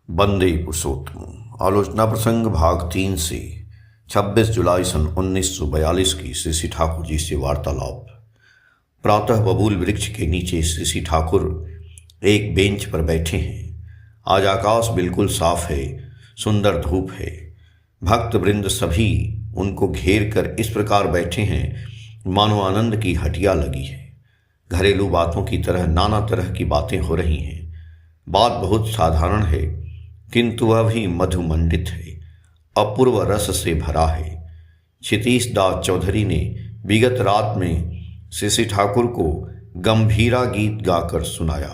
वंदे पुरुषोत्तम। आलोचना प्रसंग भाग 3 से 26 जुलाई सन 1942 की श्री ठाकुर जी से वार्तालाप। प्रातः बबूल वृक्ष के नीचे श्री ठाकुर एक बेंच पर बैठे हैं। आज आकाश बिल्कुल साफ है, सुंदर धूप है। भक्त वृंद सभी उनको घेर कर इस प्रकार बैठे हैं मानो आनंद की हटिया लगी है। घरेलू बातों की तरह नाना तरह की बातें हो रही हैं। बात बहुत साधारण है, किंतु वह भी मधुमंडित है, अपूर्व रस से भरा है। क्षितीश दास चौधरी ने विगत रात में श्री ठाकुर को गंभीरा गीत गाकर सुनाया।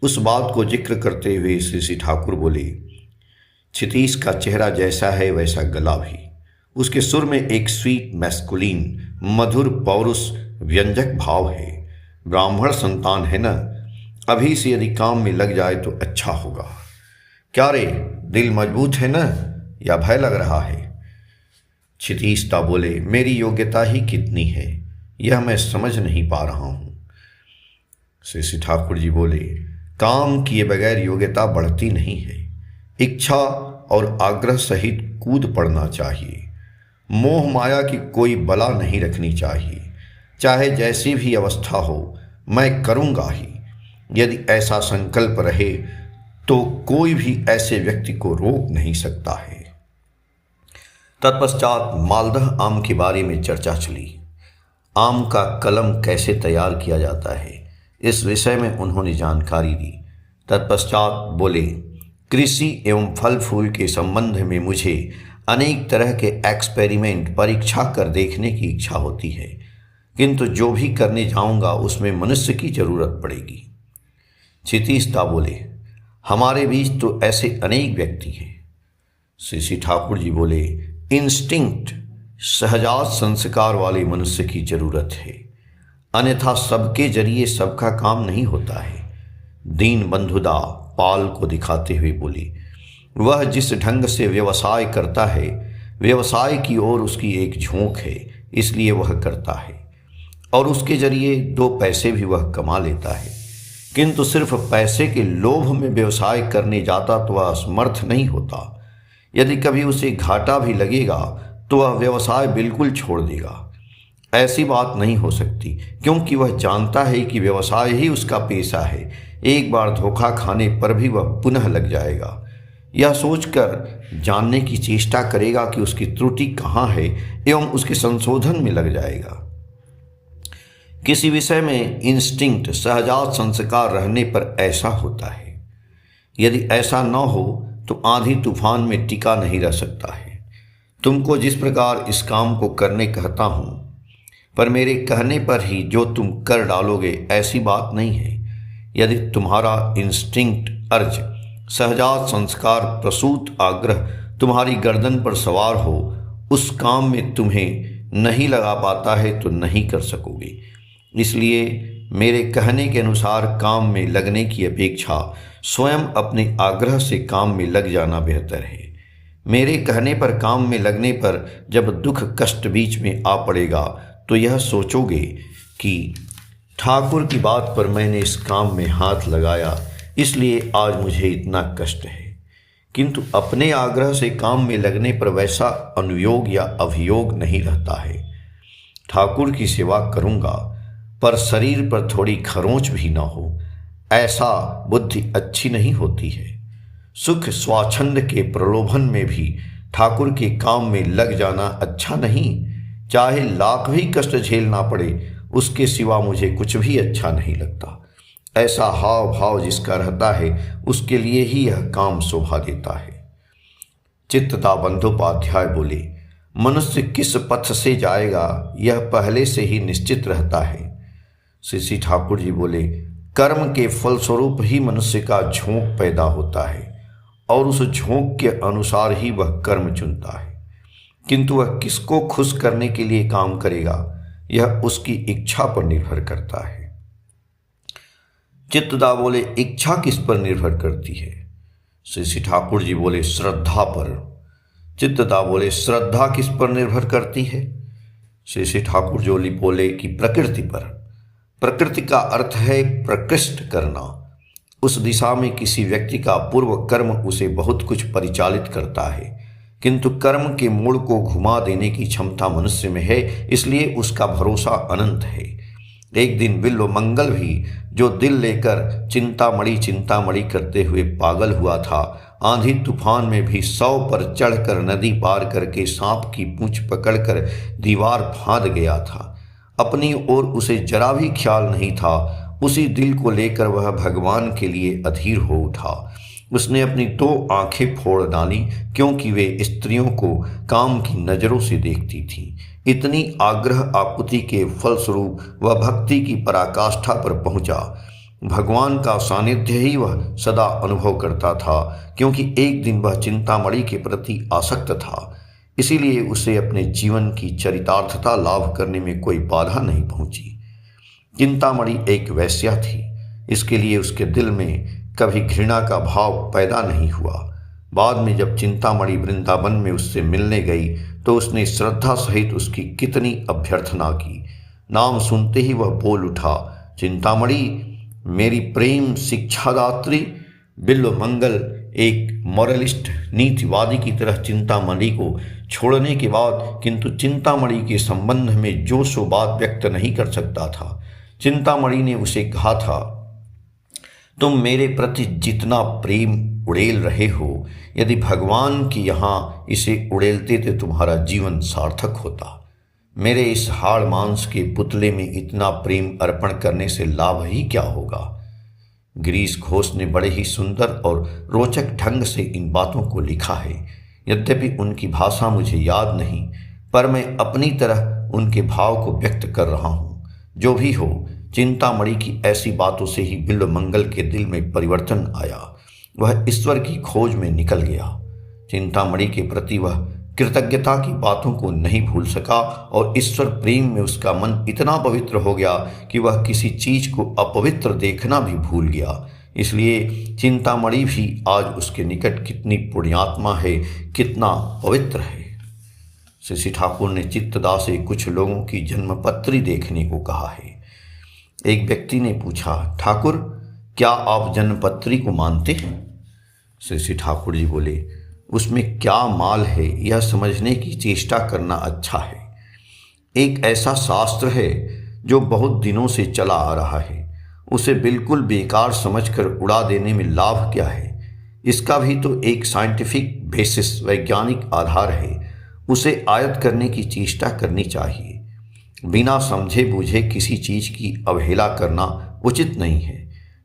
उस बात को जिक्र करते हुए श्री ठाकुर बोले, क्षितीश का चेहरा जैसा है वैसा गला भी। उसके सुर में एक स्वीट मैस्कुलिन मधुर पौरुष व्यंजक भाव है। ब्राह्मण संतान है न, अभी से यदि काम में लग जाए तो अच्छा होगा। क्या रे, दिल मजबूत है न, या भय लग रहा है? क्षितीशता बोले, मेरी योग्यता ही कितनी है यह मैं समझ नहीं पा रहा हूँ। श्री ठाकुर जी बोले, काम किए बगैर योग्यता बढ़ती नहीं है। इच्छा और आग्रह सहित कूद पड़ना चाहिए। मोह माया की कोई बला नहीं रखनी चाहिए। चाहे जैसी भी अवस्था हो, मैं करूँगा ही। यदि ऐसा संकल्प रहे तो कोई भी ऐसे व्यक्ति को रोक नहीं सकता है। तत्पश्चात मालदह आम के बारे में चर्चा चली। आम का कलम कैसे तैयार किया जाता है, इस विषय में उन्होंने जानकारी दी। तत्पश्चात बोले, कृषि एवं फल फूल के संबंध में मुझे अनेक तरह के एक्सपेरिमेंट परीक्षा कर देखने की इच्छा होती है, किंतु जो भी करने जाऊंगा उसमें मनुष्य की जरूरत पड़ेगी। क्षितीशता बोले, हमारे बीच तो ऐसे अनेक व्यक्ति हैं। श्री ठाकुर जी बोले, इंस्टिंक्ट सहजात संस्कार वाले मनुष्य की जरूरत है, अन्यथा सबके जरिए सबका काम नहीं होता है। दीन बंधुदा पाल को दिखाते हुए बोली, वह जिस ढंग से व्यवसाय करता है, व्यवसाय की ओर उसकी एक झोंक है, इसलिए वह करता है और उसके जरिए 2 पैसे भी वह कमा लेता है। किंतु सिर्फ पैसे के लोभ में व्यवसाय करने जाता तो वह असमर्थ नहीं होता। यदि कभी उसे घाटा भी लगेगा तो वह व्यवसाय बिल्कुल छोड़ देगा। ऐसी बात नहीं हो सकती, क्योंकि वह जानता है कि व्यवसाय ही उसका पेशा है। एक बार धोखा खाने पर भी वह पुनः लग जाएगा। यह सोचकर जानने की चेष्टा करेगा कि उसकी त्रुटि कहाँ है एवं उसके संशोधन में लग जाएगा। किसी विषय में इंस्टिंक्ट सहजात संस्कार रहने पर ऐसा होता है। यदि ऐसा न हो तो आंधी तूफान में टिका नहीं रह सकता है। तुमको जिस प्रकार इस काम को करने कहता हूँ, पर मेरे कहने पर ही जो तुम कर डालोगे ऐसी बात नहीं है। यदि तुम्हारा इंस्टिंक्ट अर्ज सहजात संस्कार प्रसूत आग्रह तुम्हारी गर्दन पर सवार हो, उस काम में तुम्हें नहीं लगा पाता है तो नहीं कर सकोगे। इसलिए मेरे कहने के अनुसार काम में लगने की अपेक्षा स्वयं अपने आग्रह से काम में लग जाना बेहतर है। मेरे कहने पर काम में लगने पर जब दुख कष्ट बीच में आ पड़ेगा तो यह सोचोगे कि ठाकुर की बात पर मैंने इस काम में हाथ लगाया, इसलिए आज मुझे इतना कष्ट है। किंतु अपने आग्रह से काम में लगने पर वैसा अनुयोग या अभियोग नहीं रहता है। ठाकुर की सेवा करूँगा पर शरीर पर थोड़ी खरोंच भी न हो, ऐसा बुद्धि अच्छी नहीं होती है। सुख स्वाच्छंद के प्रलोभन में भी ठाकुर के काम में लग जाना अच्छा नहीं। चाहे लाख भी कष्ट झेलना पड़े, उसके सिवा मुझे कुछ भी अच्छा नहीं लगता। ऐसा हाव भाव जिसका रहता है उसके लिए ही यह काम शोभा देता है। चित्तदा बंदोपाध्याय बोले, मनुष्य किस पथ से जाएगा यह पहले से ही निश्चित रहता है। श्री ठाकुर जी बोले, कर्म के फलस्वरूप ही मनुष्य का झोंक पैदा होता है और उस झोंक के अनुसार ही वह कर्म चुनता है। किंतु वह किसको खुश करने के लिए काम करेगा यह उसकी इच्छा पर निर्भर करता है। चित्तदा बोले, इच्छा किस पर निर्भर करती है? श्री ठाकुर जी बोले, श्रद्धा पर। चित्तदा बोले, श्रद्धा किस पर निर्भर करती है? श्री ठाकुर जोली बोले कि प्रकृति पर। प्रकृति का अर्थ है प्रकृष्ट करना, उस दिशा में किसी व्यक्ति का पूर्व कर्म उसे बहुत कुछ परिचालित करता है, किंतु कर्म के मोड़ को घुमा देने की क्षमता मनुष्य में है, इसलिए उसका भरोसा अनंत है। एक दिन बिल्वमंगल भी, जो दिल लेकर चिंतामणि करते हुए पागल हुआ था, आंधी तूफान में भी 100 पर चढ़कर नदी पार करके सांप की पूंछ पकड़कर दीवार फांद गया था। अपनी ओर उसे जरा भी ख्याल नहीं था। उसी दिल को लेकर वह भगवान के लिए अधीर हो उठा। उसने अपनी 2 आंखें फोड़ डाली, क्योंकि वे स्त्रियों को काम की नज़रों से देखती थीं। इतनी आग्रह आकुति के फलस्वरूप वह भक्ति की पराकाष्ठा पर पहुंचा। भगवान का सानिध्य ही वह सदा अनुभव करता था, क्योंकि एक दिन वह चिंतामणि के प्रति आसक्त था। इसीलिए उसे अपने जीवन की चरितार्थता लाभ करने में कोई बाधा नहीं पहुंची। चिंतामणि एक वेश्या थी, इसके लिए उसके दिल में कभी घृणा का भाव पैदा नहीं हुआ। बाद में जब चिंतामणि वृंदावन में उससे मिलने गई तो उसने श्रद्धा सहित उसकी कितनी अभ्यर्थना की। नाम सुनते ही वह बोल उठा, चिंतामणि मेरी प्रेम शिक्षादात्री। बिल्वमंगल एक मॉरलिस्ट नीतिवादी की तरह चिंतामणि को छोड़ने के बाद किंतु चिंतामणि के संबंध में जो सो बात व्यक्त नहीं कर सकता था। चिंतामणि ने उसे कहा था, तुम मेरे प्रति जितना प्रेम उड़ेल रहे हो, यदि भगवान की यहाँ इसे उड़ेलते तो तुम्हारा जीवन सार्थक होता। मेरे इस हाड़ मांस के पुतले में इतना प्रेम अर्पण करने से लाभ ही क्या होगा। गिरीश घोष ने बड़े ही सुंदर और रोचक ढंग से इन बातों को लिखा है। यद्यपि उनकी भाषा मुझे याद नहीं, पर मैं अपनी तरह उनके भाव को व्यक्त कर रहा हूँ। जो भी हो, चिंतामणि की ऐसी बातों से ही बिल्वमंगल के दिल में परिवर्तन आया। वह ईश्वर की खोज में निकल गया। चिंतामणि के प्रति वह कृतज्ञता की बातों को नहीं भूल सका और ईश्वर प्रेम में उसका मन इतना पवित्र हो गया कि वह किसी चीज को अपवित्र देखना भी भूल गया। इसलिए चिंतामणि भी आज उसके निकट कितनी पुण्यात्मा है, कितना पवित्र है। शशि ठाकुर ने चित्तदास से कुछ लोगों की जन्मपत्री देखने को कहा है। एक व्यक्ति ने पूछा, ठाकुर क्या आप जन्मपत्री को मानते हैं? शशि ठाकुर जी बोले, उसमें क्या माल है यह समझने की चेष्टा करना अच्छा है। एक ऐसा शास्त्र है जो बहुत दिनों से चला आ रहा है, उसे बिल्कुल बेकार समझकर उड़ा देने में लाभ क्या है। इसका भी तो एक साइंटिफिक बेसिस, वैज्ञानिक आधार है। उसे आयत्त करने की चेष्टा करनी चाहिए। बिना समझे बूझे किसी चीज की अवहेला करना उचित नहीं है।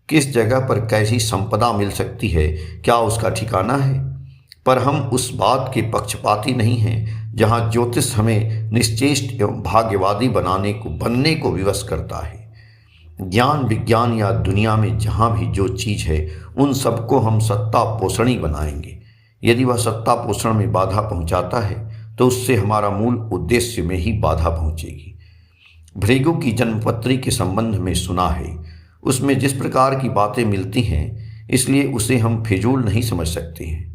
किस जगह पर कैसी संपदा मिल सकती है, क्या उसका ठिकाना है? पर हम उस बात के पक्षपाती नहीं हैं जहां ज्योतिष हमें निश्चेष्ट एवं भाग्यवादी बनने को विवश करता है। ज्ञान विज्ञान या दुनिया में जहां भी जो चीज है, उन सबको हम सत्ता पोषणी बनाएंगे। यदि वह सत्ता पोषण में बाधा पहुंचाता है तो उससे हमारा मूल उद्देश्य में ही बाधा पहुंचेगी। भृगु की जन्मपत्री के संबंध में सुना है। उसमें जिस प्रकार की बातें मिलती हैं, इसलिए उसे हम फिजूल नहीं समझ सकते हैं।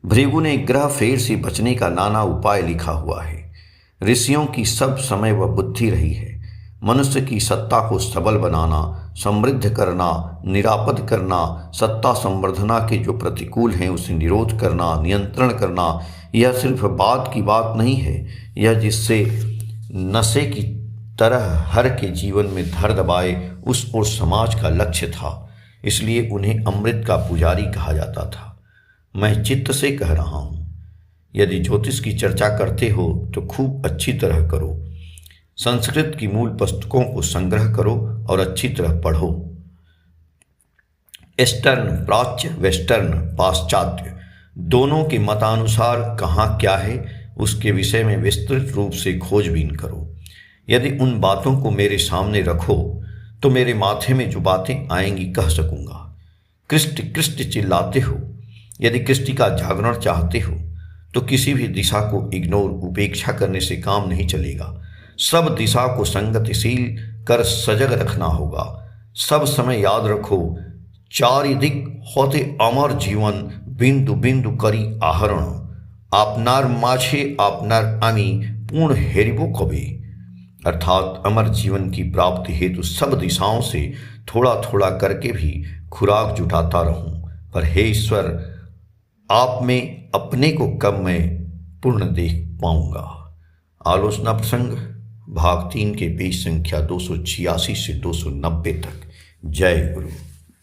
भृगु ने ग्रह फेर से बचने का नाना उपाय लिखा हुआ है। ऋषियों की सब समय वह बुद्धि रही है। मनुष्य की सत्ता को सबल बनाना, समृद्ध करना, निरापद करना, सत्ता संवर्धना के जो प्रतिकूल हैं उसे निरोध करना, नियंत्रण करना, यह सिर्फ बात की बात नहीं है। यह जिससे नशे की तरह हर के जीवन में धर दबाए उस और समाज का लक्ष्य था। इसलिए उन्हें अमृत का पुजारी कहा जाता था। मैं चित्त से कह रहा हूँ, यदि ज्योतिष की चर्चा करते हो तो खूब अच्छी तरह करो। संस्कृत की मूल पुस्तकों को संग्रह करो और अच्छी तरह पढ़ो। ईस्टर्न प्राच्य, वेस्टर्न पाश्चात्य, दोनों के मतानुसार कहाँ क्या है उसके विषय में विस्तृत रूप से खोजबीन करो। यदि उन बातों को मेरे सामने रखो तो मेरे माथे में जो बातें आएंगी कह सकूंगा। कृष्ट कृष्ट चिल्लाते हो। यदि कृष्टि का जागरण चाहते हो तो किसी भी दिशा को इग्नोर, उपेक्षा करने से काम नहीं चलेगा। सब दिशा को संगतिशील कर सजग रखना होगा। सब समय याद रखो, चारिदिक होते अमर जीवन, बिंदु बिंदु करी आहरण। आपनार माझे आपनार आमी पूर्ण हेरिबो कबे। अर्थात अमर जीवन की प्राप्ति हेतु सब दिशाओं से थोड़ा थोड़ा करके भी खुराक जुटाता रहूं, पर हे ईश्वर, आप में अपने को कब मैं पूर्ण देख पाऊंगा। आलोचना प्रसंग भाग 3 के पेज संख्या 286 से 290 तक। जय गुरु।